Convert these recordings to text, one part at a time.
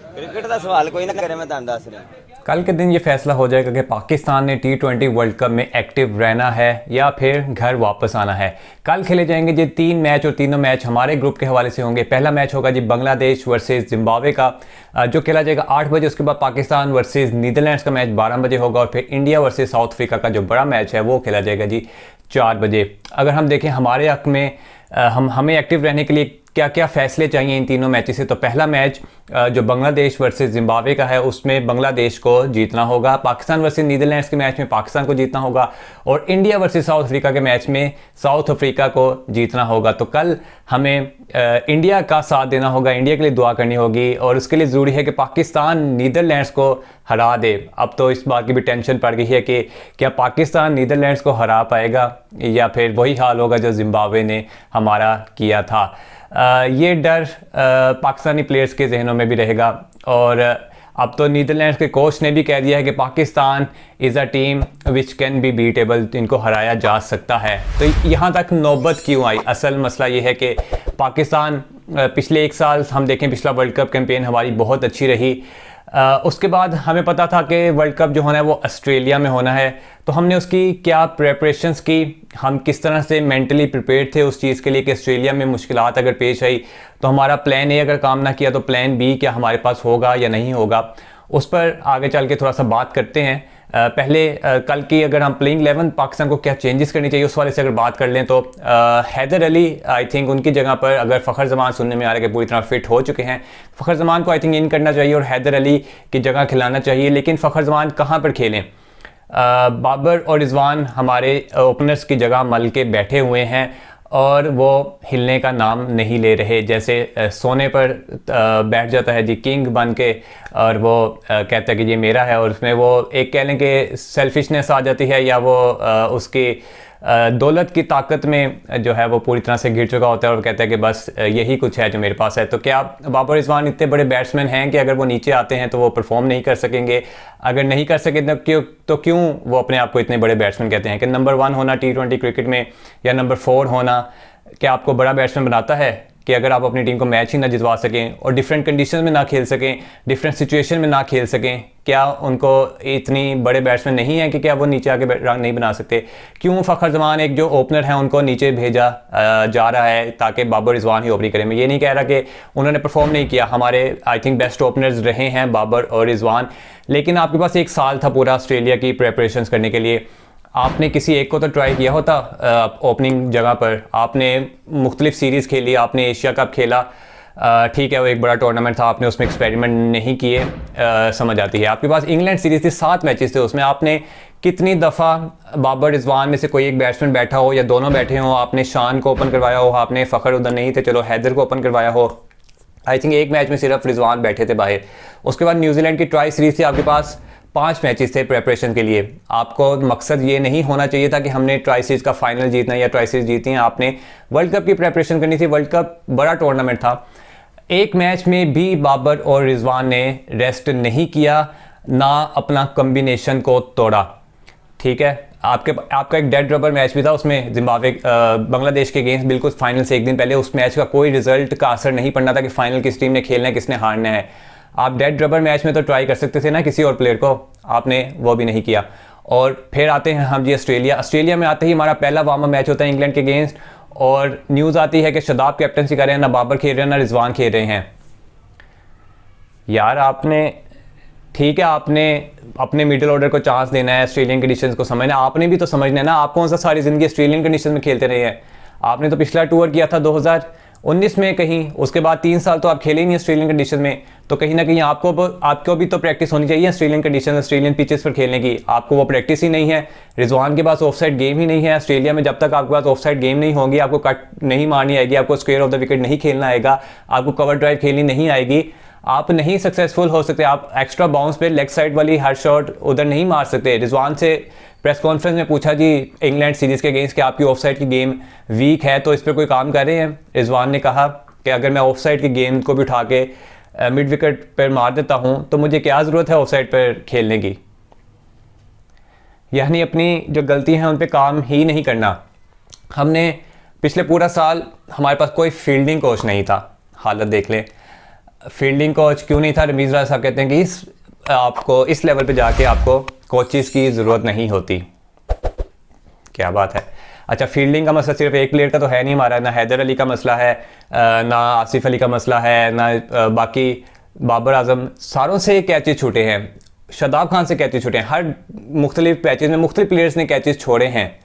Cricket का सवाल कोई ना करे, मैं तुहानू दस रहा। कल के दिन ये फैसला हो जाएगा कि पाकिस्तान ने T20 वर्ल्ड कप में एक्टिव रहना है या फिर घर वापस आना है। कल खेले जाएंगे जी 3 मैच और तीनों मैच हमारे ग्रुप के हवाले से होंगे। पहला मैच होगा जी बांग्लादेश वर्सेस जिम्बाब्वे का, जो खेला जाएगा 8 बजे। उसके बाद पाकिस्तान वर्सेस नीदरलैंड्स का मैच 12 बजे होगा और फिर इंडिया वर्सेस साउथ अफ्रीका का जो बड़ा मैच है वो खेला जाएगा जी 4 बजे। अगर हम देखें हमारे हक में हमें एक्टिव रहने के लिए क्या क्या फ़ैसले चाहिए इन तीनों मैचेस से, तो पहला मैच जो बांग्लादेश वर्सेस जिम्बाब्वे का है उसमें बांग्लादेश को जीतना होगा। पाकिस्तान वर्सेस नीदरलैंड्स के मैच में पाकिस्तान को जीतना होगा और इंडिया वर्सेस साउथ अफ्रीका के मैच में साउथ अफ्रीका को जीतना होगा। तो कल हमें इंडिया का साथ देना होगा, इंडिया के लिए दुआ करनी होगी और उसके लिए ज़रूरी है कि पाकिस्तान नीदरलैंड्स को हरा दे। अब तो इस बात की भी टेंशन पड़ गई है कि क्या पाकिस्तान नीदरलैंड्स को हरा पाएगा या फिर वही हाल होगा जो जिम्बाब्वे ने हमारा किया था। ये डर पाकिस्तानी प्लेयर्स के जहनों में भी रहेगा और अब तो नीदरलैंड्स के कोच ने भी कह दिया है कि Pakistan is a team which can be beatable, इनको हराया जा सकता है। तो यहाँ तक नौबत क्यों आई? असल मसला ये है कि पाकिस्तान पिछले 1 साल हम देखें, पिछला वर्ल्ड कप कैंपेन हमारी बहुत अच्छी रही। उसके बाद हमें पता था कि वर्ल्ड कप जो होना है वो ऑस्ट्रेलिया में होना है, तो हमने उसकी क्या प्रेपरेशंस की, हम किस तरह से मेंटली प्रिपेयर्ड थे उस चीज़ के लिए कि ऑस्ट्रेलिया में मुश्किलात अगर पेश आई तो हमारा प्लान ए अगर काम ना किया तो प्लान बी क्या हमारे पास होगा या नहीं होगा, उस पर आगे चल के थोड़ा सा बात करते हैं। पहले कल की अगर हम प्लेइंग 11 पाकिस्तान को क्या चेंजेस करनी चाहिए उस वाले से अगर बात कर लें तो हैदर अली आई थिंक उनकी जगह पर, अगर फ़खर जमान सुनने में आ रहा है कि पूरी तरह फिट हो चुके हैं, फ़खर जमान को आई थिंक इन करना चाहिए और हैदर अली की जगह खिलाना चाहिए। लेकिन फ़खर जमान कहाँ पर खेलें? बाबर और रिजवान हमारे ओपनर्स की जगह मल के बैठे हुए हैं और वो हिलने का नाम नहीं ले रहे। जैसे सोने पर बैठ जाता है जी किंग बन के और वो कहता है कि ये मेरा है, और उसमें वो एक कह लें कि सेल्फिशनेस आ जाती है या वो उसकी दौलत की ताकत में जो है वो पूरी तरह से गिर चुका होता है और कहता है कि बस यही कुछ है जो मेरे पास है। तो क्या बाबर रिजवान इतने बड़े बैट्समैन हैं कि अगर वो नीचे आते हैं तो वो परफॉर्म नहीं कर सकेंगे? अगर नहीं कर सके तो क्यों वो अपने आप को इतने बड़े बैट्समैन कहते हैं? कि नंबर 1 होना T20 क्रिकेट में या नंबर 4 होना क्या आपको बड़ा बैट्समैन बनाता है? कि अगर आप अपनी टीम को मैच ही ना जितवा सकें और डिफरेंट कंडीशन में ना खेल सकें, डिफरेंट सिचुएशन में ना खेल सकें, क्या उनको इतनी बड़े बैट्समैन नहीं है कि क्या वो नीचे आके रन नहीं बना सकते? क्यों फ़खर जमान एक जो ओपनर है उनको नीचे भेजा जा रहा है ताकि बाबर रिजवान ही ओपनिंग करें? मैं ये नहीं कह रहा कि उन्होंने परफॉर्म नहीं किया, हमारे आई थिंक बेस्ट ओपनर्स रहे हैं बाबर और रिजवान, लेकिन आपके पास 1 साल था पूरा ऑस्ट्रेलिया की प्रेपरेशंस करने के लिए। आपने किसी एक को तो ट्राई किया होता ओपनिंग जगह पर, आपने मुख्तलिफ सीरीज़ खेली, आपने एशिया कप खेला, ठीक है वो एक बड़ा टूर्नामेंट था, आपने उसमें एक्सपेरिमेंट नहीं किए, समझ आती है। आपके पास इंग्लैंड सीरीज़ थी, 7 मैचेस थे, उसमें आपने कितनी दफ़ा बाबर रिजवान में से कोई एक बैट्समैन बैठा हो या दोनों बैठे हों, आपने शान को ओपन करवाया हो, आपने फ़खर उधर नहीं थे चलो हैदर को ओपन करवाया हो। आई थिंक एक मैच में सिर्फ रिजवान बैठे थे बाहर। उसके बाद न्यूजीलैंड की ट्राई सीरीज़ थी, आपके पास 5 मैचेस थे प्रेपरेशन के लिए। आपको मकसद ये नहीं होना चाहिए था कि हमने ट्राई सीरीज़ का फाइनल जीतना या ट्राई सीरीज़ जीतनी है, आपने वर्ल्ड कप की प्रेपरेशन करनी थी। वर्ल्ड कप बड़ा टूर्नामेंट था, एक मैच में भी बाबर और रिजवान ने रेस्ट नहीं किया, ना अपना कम्बिनेशन को तोड़ा। ठीक है, आपका एक डेड रबर मैच भी था, उसमें जिम्बाब्वे बांग्लादेश के अगेंस्ट बिल्कुल फाइनल से एक दिन पहले, उस मैच का कोई रिजल्ट का असर नहीं पड़ना था कि फाइनल किस टीम ने खेलना है, किसने हारना है। आप डेड रबर मैच में तो ट्राई कर सकते थे ना किसी और प्लेयर को, आपने वो भी नहीं किया। और फिर आते हैं हम जी ऑस्ट्रेलिया में आते ही हमारा पहला वार्म अप मैच होता है इंग्लैंड के अगेंस्ट, और न्यूज़ आती है कि शादाब कैप्टनसी कर रहे हैं, ना बाबर खेल रहे हैं ना रिजवान खेल रहे हैं। यार आपने ठीक है, आपने अपने मिडिल ऑर्डर को चांस देना है, ऑस्ट्रेलियन कंडीशंस को समझना है, आपने भी तो समझना है ना। आप कौन सा सारी ज़िंदगी ऑस्ट्रेलियन कंडीशन में खेलते रहे हैं? आपने तो पिछला टूर किया था 2019 में कहीं, उसके बाद 3 साल तो आप खेले ही नहीं ऑस्ट्रेलियन कंडीशन में, तो कहीं ना कहीं आपको भी तो प्रैक्टिस होनी चाहिए ऑस्ट्रेलियन कंडीशन, ऑस्ट्रेलियन पिचेस पर खेलने की। आपको वो प्रैक्टिस ही नहीं है। रिजवान के पास ऑफसाइड गेम ही नहीं है ऑस्ट्रेलिया में। जब तक आपके पास ऑफसाइड गेम नहीं होगी, आपको कट नहीं मारनी आएगी, आपको स्क्वायर ऑफ द विकेट नहीं खेलना आएगा, आपको कवर ड्राइव खेलनी नहीं आएगी, आप नहीं सक्सेसफुल हो सकते। आप एक्स्ट्रा बाउंस पे लेग साइड वाली हर शॉट उधर नहीं मार सकते। रिजवान से प्रेस कॉन्फ्रेंस में पूछा जी इंग्लैंड सीरीज़ के अगेंस्ट कि आपकी ऑफसाइड की गेम वीक है तो इस पर कोई काम कर रहे हैं? रिजवान ने कहा कि अगर मैं ऑफसाइड की गेम को भी उठा के मिड विकेट पर मार देता हूं तो मुझे क्या ज़रूरत है ऑफसाइड पर खेलने की। यानी अपनी जो गलती हैं उन पर काम ही नहीं करना। हमने पिछले पूरा साल हमारे पास कोई फील्डिंग कोच नहीं था, हालत देख लें। फील्डिंग कोच क्यों नहीं था? रमीज़ राजा साहब कहते हैं कि आपको इस लेवल पे जाके आपको कोचेस की ज़रूरत नहीं होती। क्या बात है। अच्छा, फील्डिंग का मसला सिर्फ एक प्लेयर का तो है नहीं हमारा, ना हैदर अली का मसला है, ना आसिफ अली का मसला है, ना बाकी बाबर आजम, सारों से कैचेज छूटे हैं, शादाब खान से कैचेज छूटे हैं, हर मुख्तलिफ पैचेज में मुख्तलिफ प्लेयर्स ने कैचेज छोड़े हैं।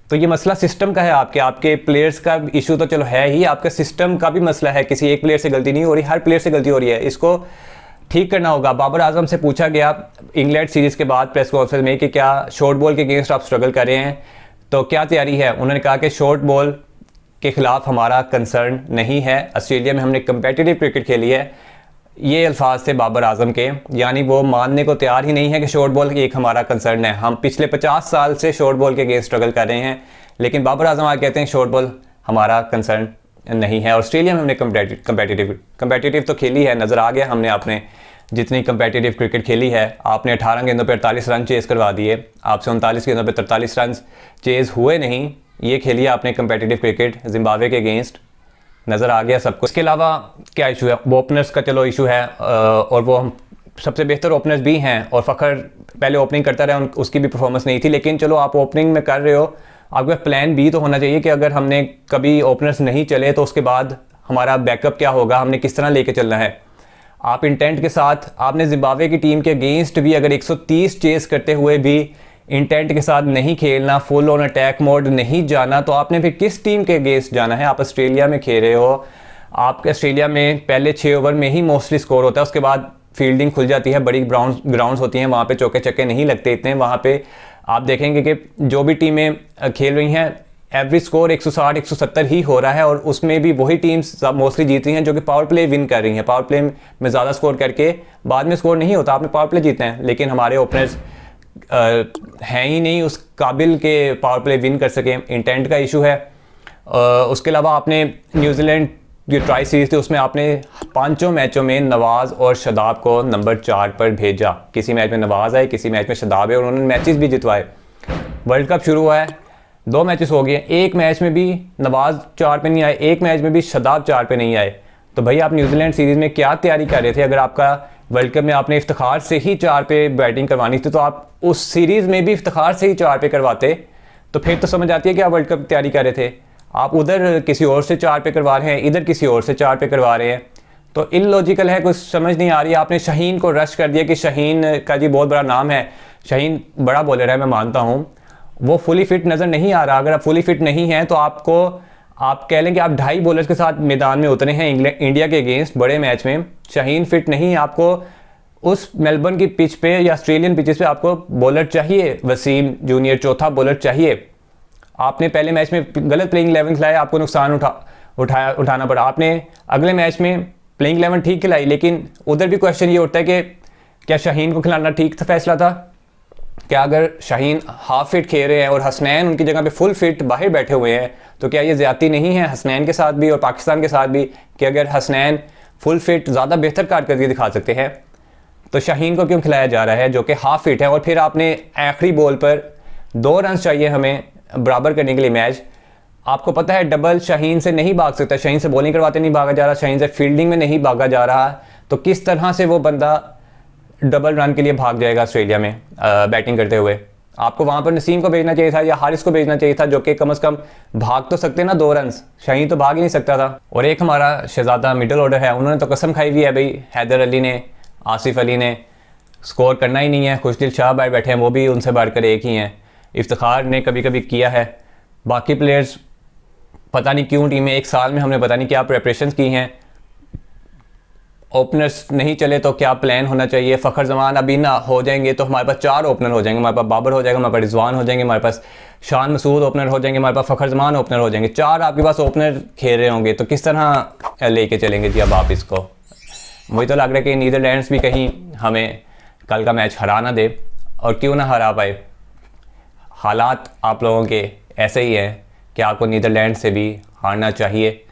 तो ये मसला सिस्टम का है, आपके प्लेयर्स का इशू तो चलो है ही, आपका सिस्टम का भी मसला है। किसी एक प्लेयर से गलती नहीं हो रही, हर प्लेयर से गलती हो रही है, इसको ठीक करना होगा। बाबर आजम से पूछा गया इंग्लैंड सीरीज़ के बाद प्रेस कॉन्फ्रेंस में कि क्या शॉर्ट बॉल के अगेंस्ट आप स्ट्रगल कर रहे हैं, तो क्या तैयारी है? उन्होंने कहा कि शॉर्ट बॉल के ख़िलाफ़ हमारा कंसर्न नहीं है, ऑस्ट्रेलिया में हमने कंपेटिटिव क्रिकेट खेली है। ये अल्फाज थे बाबर आजम के, यानी वो मानने को तैयार ही नहीं है कि शॉर्ट बॉल एक हमारा कंसर्न है। हम पिछले 50 साल से शॉर्ट बॉल के अगेंस्ट स्ट्रगल कर रहे हैं, लेकिन बाबर आजम आज कहते हैं शॉर्ट बॉल हमारा कंसर्न नहीं है। ऑस्ट्रेलिया में हमने कंपेटिटिव तो खेली है, नज़र आ गया हमने, आपने जितनी कंपेटिटिव क्रिकेट खेली है, आपने 18 गेंदों पर 48 रन चेज़ करवा दिए, आपसे 39 गेंदों पर 43 रन चेज़ हुए नहीं। ये खेली आपने कंपेटिटिव क्रिकेट जिम्बाब्वे के अगेंस्ट, नज़र आ गया सबको। इसके अलावा क्या इशू है? वो ओपनर्स का चलो इशू है, और वो हम सबसे बेहतर ओपनर्स भी हैं, और फ़खर पहले ओपनिंग करता रहा, उसकी भी परफॉर्मेंस नहीं थी, लेकिन चलो आप ओपनिंग में कर रहे हो, आपका प्लान बी तो होना चाहिए कि अगर हमने कभी ओपनर्स नहीं चले तो उसके बाद हमारा बैकअप क्या होगा, हमने किस तरह लेके चलना है। आप इंटेंट के साथ, आपने जिम्बाब्वे की टीम के अगेंस्ट भी अगर 130 चेस करते हुए भी इंटेंट के साथ नहीं खेलना, फुल ऑन अटैक मोड नहीं जाना, तो आपने फिर किस टीम के अगेंस्ट जाना है? आप ऑस्ट्रेलिया में खेल रहे हो, आपके ऑस्ट्रेलिया में पहले 6 ओवर में ही मोस्टली स्कोर होता है, उसके बाद फील्डिंग खुल जाती है, बड़ी ग्राउंड्स होती हैं, वहाँ पे चौके चक्के नहीं लगते इतने। वहाँ पे आप देखेंगे कि जो भी टीमें खेल रही हैं, एवरेज स्कोर 160-170 ही हो रहा है, और उसमें भी वही टीम्स मोस्टली जीत रही हैं जो कि पावर प्ले विन कर रही हैं। पावर प्ले में ज़्यादा स्कोर करके बाद में स्कोर नहीं होता, आपने पावर प्ले जीतना है, लेकिन हमारे ओपनर्स हैं ही नहीं उस काबिल के पावर प्ले विन कर सकें। इंटेंट का इशू है। उसके अलावा आपने न्यूजीलैंड जो ट्राई सीरीज़ थी उसमें आपने 5 मैचों में नवाज़ और शदाब को नंबर 4 पर भेजा। किसी मैच में नवाज़ आए, किसी मैच में शदाब है, और उन्होंने मैचेस भी जितवाए। वर्ल्ड कप शुरू हुआ है, 2 मैचेस हो गए, एक मैच में भी नवाज़ 4 पे नहीं आए, एक मैच में भी शदाब 4 पे नहीं आए। तो भाई आप न्यूजीलैंड सीरीज़ में क्या तैयारी कर रहे थे? अगर आपका वर्ल्ड कप में आपने इफ्तिखार से ही 4 पे बैटिंग करवानी थी, तो आप उस सीरीज़ में भी इफ्तिखार से ही 4 पे करवाते, तो फिर तो समझ आती है कि आप वर्ल्ड कप की तैयारी कर रहे थे। आप उधर किसी और से 4 पे करवा रहे हैं, इधर किसी और से 4 पे करवा रहे हैं, तो इलॉजिकल है, कुछ समझ नहीं आ रही। आपने शाहीन को रश कर दिया कि शाहीन का जी बहुत बड़ा नाम है, शाहीन बड़ा बॉलर है, मैं मानता हूँ, वो फुली फिट नज़र नहीं आ रहा। अगर आप फुली फिट नहीं हैं तो आप कह लें कि आप 2.5 बॉलर्स के साथ मैदान में उतरे हैं इंडिया के अगेंस्ट बड़े मैच में, शाहीन फिट नहीं, आपको उस मेलबर्न की पिच पे या ऑस्ट्रेलियन पिचेस पे आपको बॉलर चाहिए, वसीम जूनियर चौथा बॉलर चाहिए। आपने पहले मैच में गलत प्लेइंग 11 खिलाए, आपको नुकसान उठाना पड़ा। आपने अगले मैच में प्लेइंग 11 ठीक खिलाई, लेकिन उधर भी क्वेश्चन ये उठता है कि क्या शाहीन को खिलाना ठीक फैसला था? क्या अगर शाहीन हाफ फिट खेल रहे हैं और हसनैन उनकी जगह पे फुल फिट बाहर बैठे हुए हैं, तो क्या ये ज़्यादती नहीं है हसनैन के साथ भी और पाकिस्तान के साथ भी कि अगर हसनैन फुल फिट ज़्यादा बेहतर कारकर्दगी दिखा सकते हैं, तो शाहीन को क्यों खिलाया जा रहा है जो कि हाफ फिट है? और फिर आपने आखिरी बॉल पर 2 रन चाहिए हमें बराबर करने के लिए मैच। आपको पता है डबल शाहीन से नहीं भाग सकता, शाहीन से बॉलिंग करवाते नहीं भागा जा रहा, शाहीन से फील्डिंग में नहीं भागा जा रहा, तो किस तरह से वो बंदा डबल रन के लिए भाग जाएगा ऑस्ट्रेलिया में बैटिंग करते हुए? आपको वहाँ पर नसीम को भेजना चाहिए था या हारिस को भेजना चाहिए था, जो कि कम से कम भाग तो सकते ना 2 रन। शाहीन तो भाग ही नहीं सकता था। और एक हमारा शहजादा मिडिल ऑर्डर है, उन्होंने तो कसम खाई हुई है भाई, हैदर अली ने, आसिफ अली ने स्कोर करना ही नहीं है, खुशदिल शाह भाई बैठे हैं, वो भी उनसे बढ़कर एक ही हैं। इफ्तिखार ने कभी कभी किया है, बाकी प्लेयर्स पता नहीं क्यों टीम में 1 साल में हमने पता नहीं क्या प्रेपरेशन की हैं। ओपनर्स नहीं चले तो क्या प्लान होना चाहिए? फ़खर जमान अभी ना हो जाएंगे तो हमारे पास 4 ओपनर हो जाएंगे, हमारे पास बाबर हो जाएगा, हमारे पास रिजवान हो जाएंगे, हमारे पास शान मसूद ओपनर हो जाएंगे, हमारे पास फ़खर जमान ओपनर हो जाएंगे, 4 आपके पास ओपनर खेल रहे होंगे, तो किस तरह लेके चलेंगे जी अब आप इसको? मुझे तो लग रहा है कि नीदरलैंड्स भी कहीं हमें कल का मैच हरा ना दे, और क्यों ना हरा पाए। हालात आप लोगों के ऐसे ही हैं कि आपको नीदरलैंड से भी हारना चाहिए।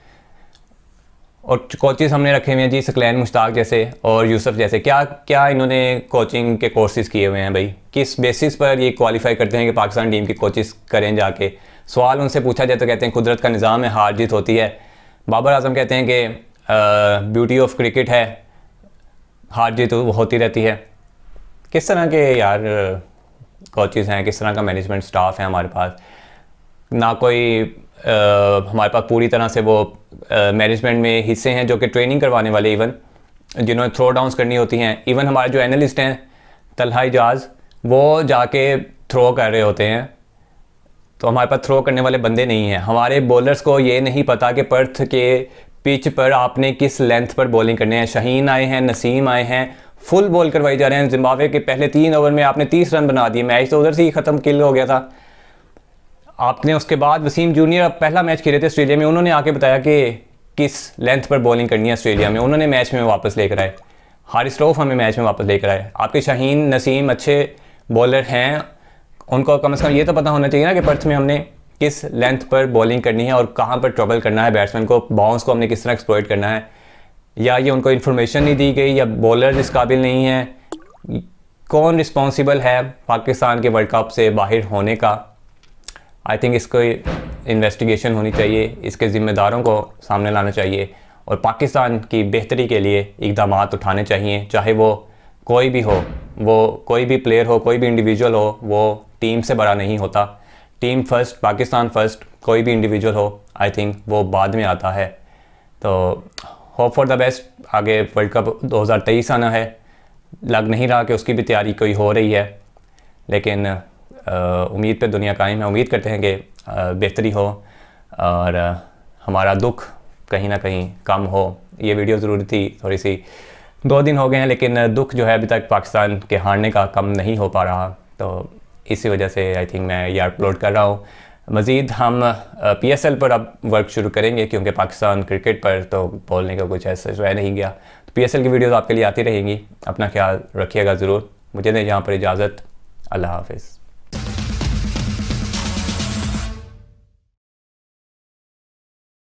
और कोचेस हमने रखे हुए हैं जी, सकलैन मुश्ताक जैसे और यूसुफ जैसे। क्या इन्होंने कोचिंग के कोर्सेज़ किए हुए हैं भाई? किस बेसिस पर ये क्वालिफाई करते हैं कि पाकिस्तान टीम की कोचेस करें जाके? सवाल उनसे पूछा जाए तो कहते हैं कुदरत का निज़ाम है, हार जीत होती है। बाबर आजम कहते हैं कि ब्यूटी ऑफ क्रिकेट है हार जीत तो होती रहती है। किस तरह के यार कोचेज़ हैं, किस तरह का मैनेजमेंट स्टाफ है हमारे पास, ना कोई हमारे पास पूरी तरह से वो मैनेजमेंट में हिस्से हैं जो कि ट्रेनिंग करवाने वाले, इवन जिन्होंने थ्रो डाउन्स करनी होती हैं। इवन हमारे जो एनालिस्ट हैं तलहा इजाज़, वो जाके थ्रो कर रहे होते हैं, तो हमारे पास थ्रो करने वाले बंदे नहीं हैं। हमारे बॉलर्स को ये नहीं पता कि पर्थ के पिच पर आपने किस लेंथ पर बॉलिंग करने हैं। शाहीन आए हैं, नसीम आए हैं, फुल बॉल करवाई जा रहे हैं। जिम्बाब्वे के पहले 3 ओवर में आपने 30 रन बना दिए, मैच तो उधर से ही ख़त्म, किल हो गया था। आपने उसके बाद वसीम जूनियर पहला मैच खेले थे ऑस्ट्रेलिया में, उन्होंने आके बताया कि किस लेंथ पर बॉलिंग करनी है ऑस्ट्रेलिया में, उन्होंने मैच में वापस लेकर आए। हारिस रऊफ हमें मैच में वापस लेकर आए। आपके शाहीन नसीम अच्छे बॉलर हैं, उनको कम से कम ये तो पता होना चाहिए ना कि पर्थ में हमने किस लेंथ पर बॉलिंग करनी है और कहाँ पर ट्रबल करना है बैट्समैन को, बाउंस को हमने किस तरह एक्सप्लॉइट करना है। या ये उनको इन्फॉर्मेशन नहीं दी गई, या बॉलर इस काबिल नहीं है। कौन रिस्पॉन्सिबल है पाकिस्तान के वर्ल्ड कप से बाहर होने का? आई थिंक इसको इन्वेस्टिगेशन होनी चाहिए, इसके ज़िम्मेदारों को सामने लाना चाहिए और पाकिस्तान की बेहतरी के लिए इक़दाम उठाने चाहिए। चाहे वो कोई भी हो, वो कोई भी प्लेयर हो, कोई भी इंडिविजुअल हो, वो टीम से बड़ा नहीं होता। टीम फर्स्ट, पाकिस्तान फर्स्ट, कोई भी इंडिविजुअल हो, आई थिंक वो बाद में आता है। तो होप फॉर द बेस्ट। आगे वर्ल्ड कप 2023 आना है, लग नहीं रहा कि उसकी भी तैयारी कोई हो रही है, लेकिन उम्मीद पे दुनिया कायम है। उम्मीद करते हैं कि बेहतरी हो और हमारा दुख कहीं ना कहीं कम हो। ये वीडियो ज़रूरी थी, थोड़ी सी 2 दिन हो गए हैं, लेकिन दुख जो है अभी तक पाकिस्तान के हारने का कम नहीं हो पा रहा, तो इसी वजह से आई थिंक मैं ये अपलोड कर रहा हूँ। मज़ीद हम PSL पर अब वर्क शुरू करेंगे, क्योंकि पाकिस्तान क्रिकेट पर तो बोलने का कुछ ऐसा रह नहीं गया। तो PSL की वीडियोज़ आपके लिए आती रहेंगी। अपना ख्याल रखिएगा ज़रूर। मुझे दें यहाँ पर इजाज़त। अल्लाह हाफ़िज़।